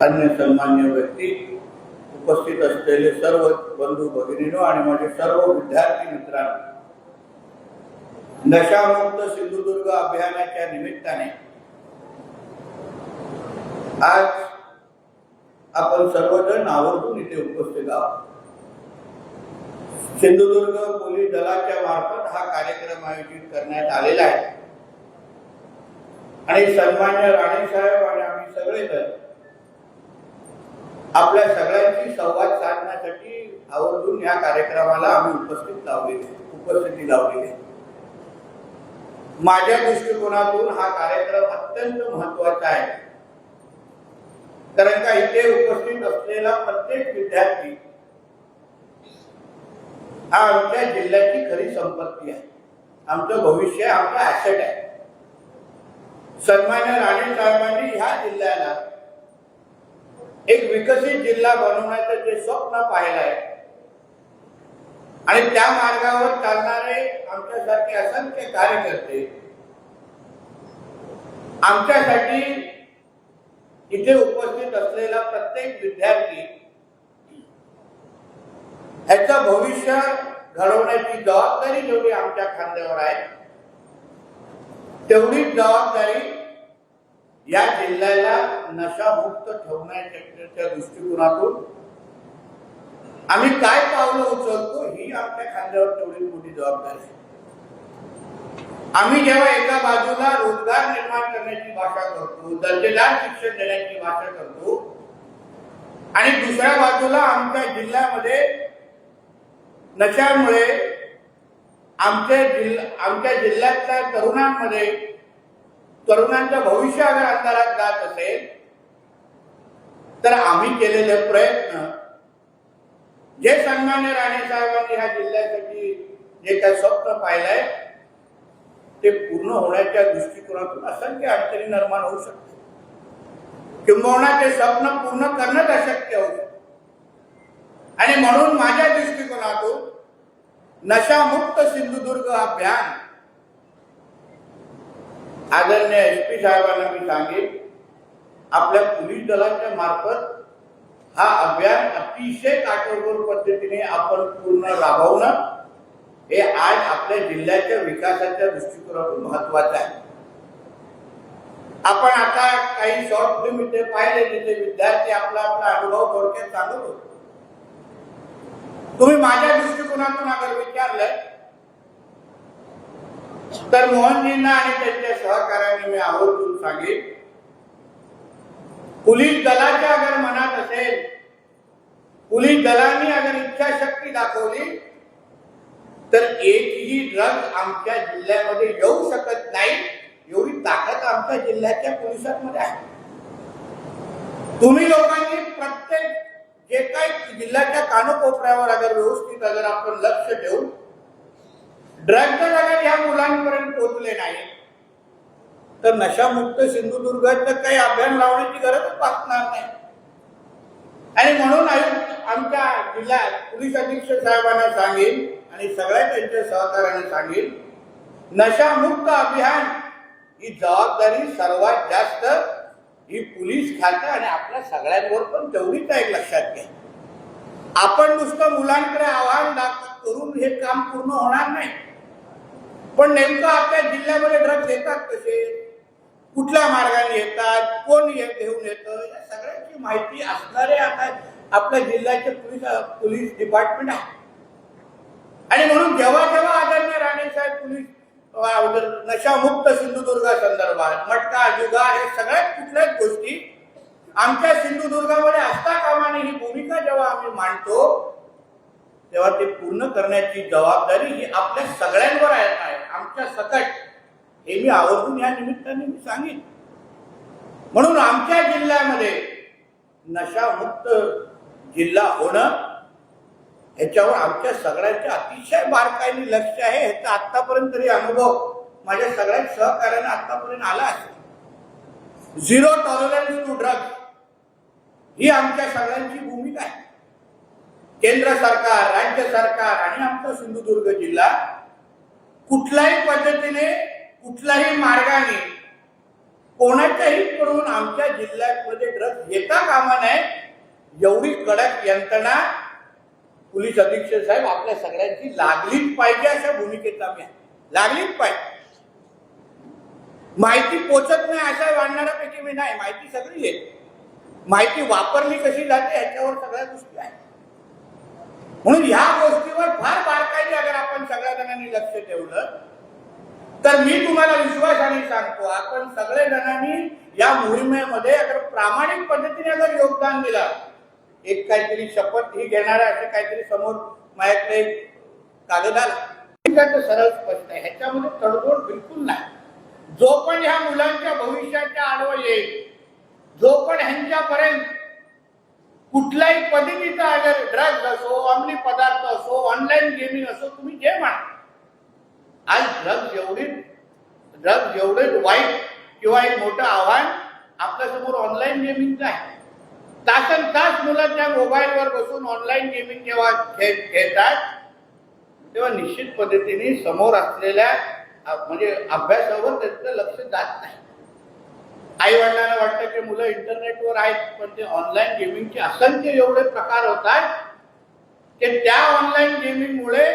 अन्य सन्मान्य व्यक्ती, उपस्थित असलेले सर्व बंधू भगिनींनो आणि माझे सर्व विद्यार्थी मित्रांनो, नशामुक्त सिंधुदुर्ग अभियानाच्या निमित्ताने आज आपण सर्वजण आवर्जून इथे उपस्थित आहोत. सिंधुदुर्ग पोलीस दलाच्या मार्फत हा कार्यक्रम आयोजित करण्यात आलेला आहे आणि सन्मान्य राणे साहेब आणि आम्ही सगळेजण आपल्या सगळ्यांची संवाद साधण्यासाठी आवर्जून या कार्यक्रमाला आम्ही उपस्थिती लावलेली. माझ्या दृष्टिकोनातून हा कार्यक्रम अत्यंत महत्वाचा आहे, कारण का इथे उपस्थित असलेला प्रत्येक विद्यार्थी हा आमच्या जिल्ह्याची खरी संपत्ती आहे, आमचं भविष्य, आमचा ऍसेट आहे. सन्मान्य राणे साहेबांनी ह्या जिल्ह्याला एक विकसित जिल्हा बनवण्याचं जे स्वप्न पाहिलं आहे आणि त्या मार्गावर चालणारे आमच्यासारखे असंख्य कार्यकर्ते आमच्यासाठी इथे उपस्थित असलेला प्रत्येक विद्यार्थी ह्याचं भविष्य घडवण्याची जबाबदारी जेवढी आमच्या खांद्यावर आहे तेवढीच जबाबदारी या जिल्ह्याला नशामुक्त ठेवण्याच्या दृष्टिकोनातून आम्ही काय पावलं उचलतो ही आमच्या खांद्यावर तेवढी मोठी जबाबदारी आहे. आम्ही जेव्हा एका बाजूला रोजगार निर्माण करण्याची भाषा करतो, दर्जेदार शिक्षण देण्याची भाषा करतो आणि दुसऱ्या बाजूला आमच्या जिल्ह्यामध्ये नशामुळे आमच्या जिल्ह्यातल्या तरुणांचं भविष्य अगर अंधारात जात असेल तर आम्ही केलेले प्रयत्न, जे सन्मान्य राणे साहेबांनी ह्या जिल्ह्यासाठी जे काही स्वप्न पाहिलंय ते पूर्ण होण्याच्या दृष्टिकोनातून असंख्य अडचणी निर्माण होऊ शकते, किंबहुना ते स्वप्न पूर्ण करणंच अशक्य होऊ शकते. आणि म्हणून माझ्या दृष्टिकोनातून नशामुक्त सिंधुदुर्ग अभियान आदरणीय SP साहेबांना मी सांगेन, आपल्या पोलीस दलाच्या मार्फत हा अभियान अतिशय काटेकोर पद्धतीने आपण पूर्ण राबवणं हे आज आपल्या जिल्ह्याच्या विकासाच्या दृष्टिकोनातून महत्वाचं आहे. आपण आता काही शॉर्ट फिल्म इथे पाहिले जिथे विद्यार्थी आपला अनुभव थोडक्यात सांगत होते. तुम्ही माझ्या दृष्टिकोनातून अगर विचारलं तर मोहनजींना आणि त्यांच्या सहकार्याने मी आवर्जून सांगेन, पोलीस दलाच्या अगर मनात असेल, पोलीस दलाने अगर इच्छाशक्ती दाखवली तर एकही ड्रग आमच्या जिल्ह्यामध्ये येऊ शकत नाही, एवढी ताकद आमच्या जिल्ह्याच्या पोलिसांमध्ये आहे. तुम्ही लोकांनी प्रत्येक जे काही जिल्ह्याच्या कानकोपऱ्यावर अगर व्यवस्थित अगर आपण लक्ष ठेवून ड्रग्ज अगर या मुलांपर्यंत पोहोचले नाही तर नशामुक्त सिंधुदुर्गाचं काही अभियान लावण्याची गरजच भासणार नाही. आणि म्हणून आमच्या जिल्ह्यात पोलीस अधीक्षक साहेबांना सांगेन आणि सगळ्या त्यांच्या सहकार्याने सांगेन, नशामुक्त अभियान ही जबाबदारी सर्वात जास्त ही पोलीस खातं आणि आपल्या सगळ्यांवर पण तेवढीच आहे, लक्षात घ्या. आपण नुसतं मुलांकडे आव्हान करून हे काम पूर्ण होणार नाही, पण नेमकं आपल्या जिल्ह्यामध्ये ड्रग्ज येतात कसे, कुठल्या मार्गाने येतात, कोण घेऊन येतं, या सगळ्याची माहिती असणारे आता आपल्या जिल्ह्याचे पोलीस डिपार्टमेंट आहे. आणि म्हणून जेव्हा जेव्हा आदरणीय राणे साहेब पोलीस नशामुक्त सिंधुदुर्ग संदर्भात मटका जुगार हे सगळ्यात कुठल्याच गोष्टी आमच्या सिंधुदुर्गामध्ये असता कामा नये ही भूमिका जेव्हा आम्ही मांडतो तेव्हा ते पूर्ण करण्याची जबाबदारी ही आपल्या सगळ्यांवर आहे, आमच्या सकट. हे मी आवर्जून या निमित्ताने मी सांगेन. म्हणून आमच्या जिल्ह्यामध्ये नशामुक्त जिल्हा होणं ह्याच्यावर आमच्या सगळ्यांच्या अतिशय बारकाईने लक्ष आहे. ह्याचा आतापर्यंत तरी अनुभव माझ्या सगळ्या सहकार्याने आतापर्यंत आला आहे. झिरो टॉलरन्स टू ड्रग्ज ही आमच्या सगळ्यांची भूमिका आहे. केंद्र सरकार, राज्य सरकार आणि आमचा सिंधुदुर्ग जिल्हा कुठल्याही पद्धतीने, कुठल्याही मार्गाने कोणाच्याही कडून आमच्या जिल्ह्यामध्ये ड्रग्ज येता कामा नये, एवढी कडक यंत्रणा पोलीस अधीक्षक साहेब आपल्या सगळ्यांची लागलीच पाहिजे, अशा भूमिकेत आम्ही आहे. लागलीच पाहिजे. माहिती पोचत नाही अशा वाढणाऱ्यापैकी मी नाही, माहिती सगळी येते. माहिती वापरली कशी जाते ह्याच्यावर सगळ्या गोष्टी आहेत. म्हणून ह्या गोष्टीवर फार बारकाईने अगर आपण सगळ्या जणांनी लक्ष ठेवलं तर मी तुम्हाला विश्वासाने सांगतो, आपण सगळे जणांनी या मोहिमेमध्ये अगर प्रामाणिक पद्धतीने अगर योगदान दिलं, एक काहीतरी शपथ ही घेणारा असं काहीतरी समोर माझ्याकडे कागद आला, सरळ स्पष्ट आहे, ह्याच्यामध्ये तडजोड बिलकुल नाही. जो पण ह्या मुलांच्या भविष्याच्या आडवं येईल, जो पण ह्यांच्यापर्यंत कुठल्याही पद्धतीचा अगर ड्रग्ज असो, अंमली पदार्थ असो, ऑनलाईन गेमिंग असो, तुम्ही जे म्हणा, आज ड्रग्ज एवढे वाईट किंवा एक मोठं आव्हान आपल्यासमोर ऑनलाईन गेमिंगचं आहे. तासन तास मुलं त्या मोबाईलवर बसून ऑनलाईन गेमिंग जेव्हा खेळतात तेव्हा निश्चित पद्धतीने समोर असलेल्या म्हणजे अभ्यासावर त्यांचं लक्ष जात नाही. आई वडिलांना वाटतं की मुलं इंटरनेटवर आहेत, पण ते ऑनलाईन गेमिंगचे असंख्य एवढे प्रकार होतात की त्या ऑनलाईन गेमिंगमुळे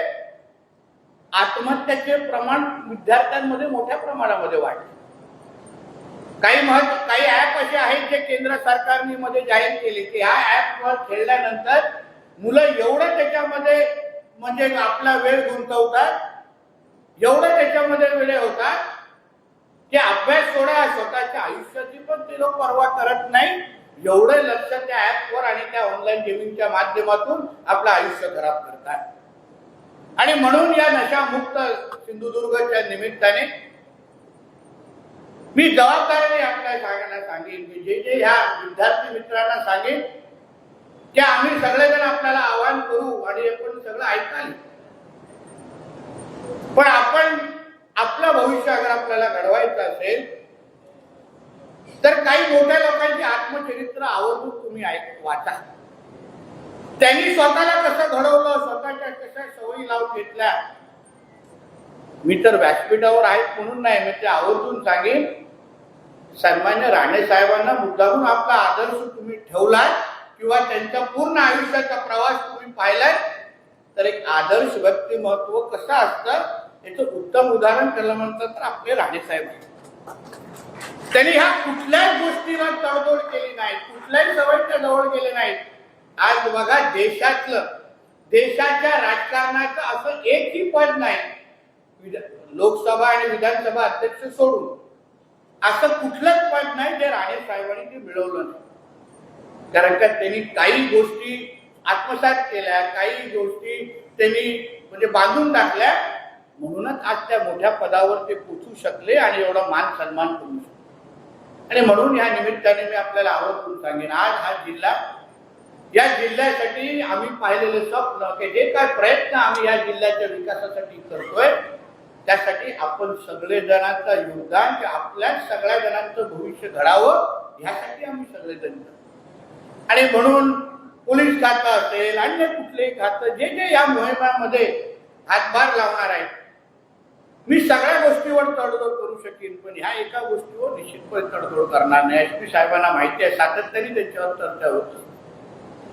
आत्महत्याचे प्रमाण विद्यार्थ्यांमध्ये मोठ्या प्रमाणामध्ये वाढले. काही ऍप असे आहेत जे केंद्र सरकारने मध्ये जाहीर केले की ह्या ऍपवर खेळल्यानंतर मुलं एवढं त्याच्यामध्ये म्हणजे आपला वेळ गुंतवतात, एवढं त्याच्यामध्ये वेळ होतात की अभ्यास सोडा, स्वतःच्या आयुष्याची पण ते लोक पर्वा करत नाही. एवढं लक्ष त्या ऍपवर आणि त्या ऑनलाईन गेमिंगच्या माध्यमातून आपलं आयुष्य खराब करतात. आणि म्हणून या नशामुक्त सिंधुदुर्गच्या निमित्ताने मी जबाबदारीने आपल्याला सांगायला सांगेन की जे ह्या विद्यार्थी मित्रांना सांगेन की आम्ही सगळेजण आपल्याला आवाहन करू आणि आपण सगळं ऐकाल, पण आपण आपलं भविष्य अगर आपल्याला घडवायचं असेल तर काही मोठ्या लोकांची आत्मचरित्र आवर्जून तुम्ही वाचा. त्यांनी स्वतःला कसं घडवलं, स्वतःच्या कशा सवयी लावून घेतल्या. मी तर व्यासपीठावर आहेत म्हणून नाही, मी ते आवर्जून सांगेन, सन्मान्य राणे साहेबांना मुद्दामून आपला आदर्श तुम्ही ठेवलाय किंवा त्यांच्या पूर्ण आयुष्याचा प्रवास तुम्ही पाहिलाय तर एक आदर्श व्यक्तिमत्व कसं असतं याचं उत्तम उदाहरण केलं म्हणतात तर आपले राणे साहेब आहेत. त्यांनी ह्या कुठल्याच गोष्टीला तडजोड केली नाही, कुठल्याही सवयीच्या जवळ गेले नाहीत. आज बघा देशाच्या राजकारणाचं असं एकही पद नाही, लोकसभा आणि विधानसभा अध्यक्ष सोडून असं कुठलंच पद नाही जे राणे साहेबांनी ते मिळवलं नाही. कारण का त्यांनी काही गोष्टी आत्मसात केल्या, काही गोष्टी त्यांनी म्हणजे बांधून टाकल्या, म्हणूनच आज त्या मोठ्या पदावर ते पोचू शकले आणि एवढा मान सन्मान करू शकले. आणि म्हणून या निमित्ताने मी आपल्याला आवर्जून सांगेन, आज हा जिल्हा, या जिल्ह्यासाठी आम्ही पाहिलेले स्वप्न की जे काय प्रयत्न आम्ही या जिल्ह्याच्या विकासासाठी करतोय त्यासाठी आपण सगळे जणांचं योगदान, की आपल्या सगळ्या जणांचं भविष्य घडावं यासाठी आम्ही सगळेजण. आणि म्हणून पोलीस खातं असेल, अन्य कुठलेही खातं जे जे या मोहिमेमध्ये हातभार लावणार आहेत, मी सगळ्या गोष्टीवर तडजोड करू शकेन, पण ह्या एका गोष्टीवर निश्चितपणे तडजोड करणार नाही. एसपी साहेबांना माहिती आहे, सातत्याने त्यांच्यावर चर्चा होती.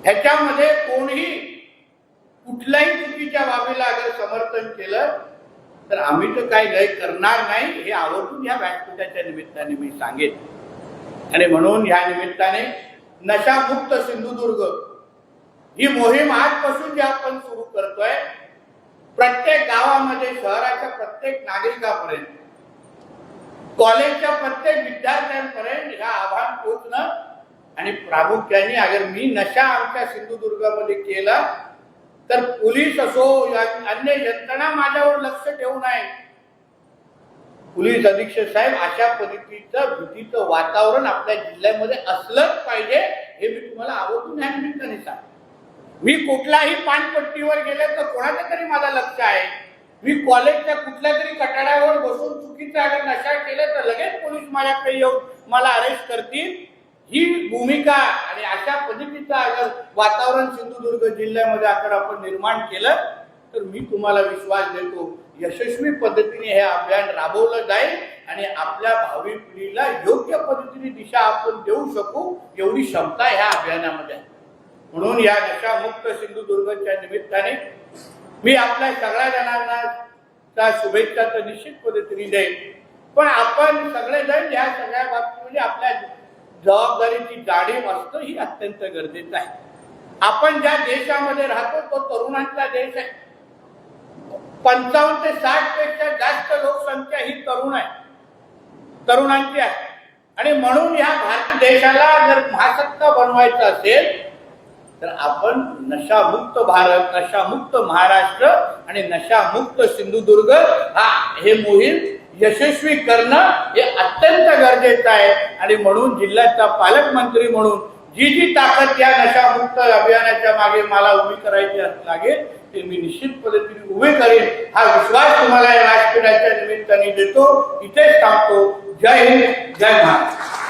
ह्याच्यामध्ये कोणीही कुठल्याही चुकीच्या बाबीला अगर समर्थन केलं तर आम्ही तर काही गैर करणार नाही, हे आवर्जून या व्यासपीठाच्या निमित्ताने मी सांगेन. आणि म्हणून या निमित्ताने नशामुक्त सिंधुदुर्ग ही मोहीम आजपासून जी आपण सुरू करतोय, प्रत्येक गावामध्ये, शहराच्या प्रत्येक नागरिकापर्यंत, कॉलेजच्या प्रत्येक विद्यार्थ्यांपर्यंत हे आव्हान पोहोचणं. आणि प्रामुख्याने अगर मी नशा आमच्या सिंधुदुर्गामध्ये केला तर पोलीस असो या अन्य यंत्रणा माझ्यावर लक्ष ठेवू नये. पोलीस अधीक्षक साहेब, अशा पद्धतीचं भीतीचं वातावरण आपल्या जिल्ह्यामध्ये असलंच पाहिजे, हे मी तुम्हाला आवर्जून या निमित्ताने सांगतो. मी कुठल्याही पानपट्टीवर गेले तर कोणाचं तरी माझं लक्ष आहे. मी कॉलेजच्या कुठल्या तरी कटाड्यावर बसून चुकीचं अगर नशा केले तर लगेच पोलीस माझ्याकडे येऊन मला अरेस्ट करतील, ही भूमिका. आणि अशा पद्धतीचं अगर वातावरण सिंधुदुर्ग जिल्ह्यामध्ये अगर आपण निर्माण केलं तर मी तुम्हाला विश्वास देतो यशस्वी पद्धतीने हे अभियान राबवलं जाईल आणि आपल्या भावी पिढीला योग्य पद्धतीने दिशा आपण देऊ शकू एवढी क्षमता ह्या अभियानामध्ये आहे. म्हणून या नशामुक्त सिंधुदुर्गच्या निमित्ताने मी आपल्या सगळ्या जणांना शुभेच्छा तर निश्चित पद्धतीने देईन, पण आपण सगळेजण या सगळ्या बाबतीमध्ये आपल्या जबाबदारीची जाणीव असणं ही अत्यंत गरजेचं आहे. आपण ज्या देशामध्ये राहतो तो तरुणांचा देश आहे. 55 ते 60 पेक्षा जास्त लोकसंख्या ही तरुणांची आहे. आणि म्हणून या भारत देशाला जर महासत्ता बनवायचं असेल तर आपण नशामुक्त भारत, नशामुक्त महाराष्ट्र आणि नशामुक्त सिंधुदुर्ग हे मोहीम यशस्वी करणं हे अत्यंत गरजेचं आहे. आणि म्हणून जिल्ह्याचा पालकमंत्री म्हणून जी ताकद या नशामुक्त अभियानाच्या मागे मला उभी करायची लागेल ते मी निश्चित पद्धतीने उभे करेन. हा विश्वास तुम्हाला या व्यासपीठाच्या निमित्ताने देतो. इथेच थांबतो. जय हिंद, जय महाराष्ट्र.